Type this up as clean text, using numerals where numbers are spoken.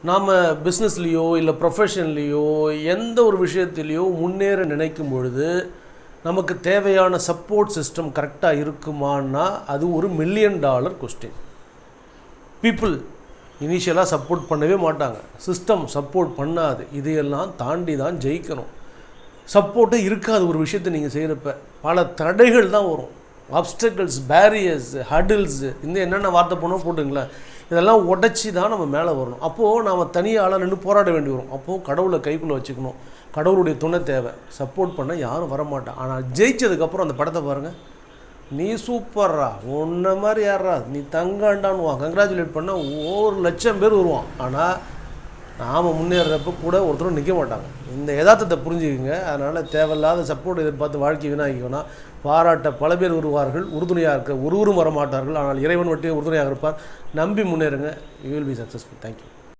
நாம் பிஸ்னஸ்லேயோ இல்லை ப்ரொஃபஷன்லேயோ எந்த ஒரு விஷயத்துலேயோ முன்னேற நினைக்கும் பொழுது நமக்கு தேவையான சப்போர்ட் சிஸ்டம் கரெக்டாக இருக்குமான்னா அது ஒரு $1 மில்லியன் கொஸ்டின். பீப்புள் இனிஷியலாக சப்போர்ட் பண்ணவே மாட்டாங்க, சிஸ்டம் சப்போர்ட் பண்ணாது. இதையெல்லாம் தாண்டி தான் ஜெயிக்கணும். சப்போர்ட்டே இருக்காது ஒரு விஷயத்தை நீங்கள் செய்கிறப்ப, பல தடைகள் தான் வரும். ஆப்ஸ்டக்கிள்ஸ், பேரியர்ஸ், ஹடில்ஸ், இந்த என்னென்ன வார்த்தை போனோம் போட்டுங்களேன், இதெல்லாம் உடச்சி தான் நம்ம மேலே வரணும். அப்போது நாம் தனியால் நின்று போராட வேண்டி வரும். அப்போது கடவுளை கைக்குள்ளே வச்சுக்கணும். கடவுளுடைய துணை தேவை. சப்போர்ட் பண்ண யாரும் வரமாட்டான். ஆனால் ஜெயிச்சதுக்கப்புறம் அந்த படத்தை பாருங்கள், நீ சூப்பர்ரா, உன்ன மாதிரி யாரா, நீ தங்காண்டான்னுவான். கங்க்ராச்சுலேட் பண்ணால் 1,00,000 பேர் வருவான். ஆனால் நாம் முன்னேறப்போ கூட ஒருத்தரும் நிற்க மாட்டாங்க. இந்த யதார்த்தத்தை புரிஞ்சுக்குங்க. அதனால் தேவையில்லாத சப்போர்ட் எதிர்பார்த்து வாழ்க்கை வீணாகிக்கணும். பாராட்ட பல பேர் வருவார்கள், உறுதுணையாக இருக்க ஒருவரும் வரமாட்டார்கள். ஆனால் இறைவன் மட்டும் உறுதுணையாக இருப்பார். நம்பி முன்னேறுங்க. You will be successful. Thank you.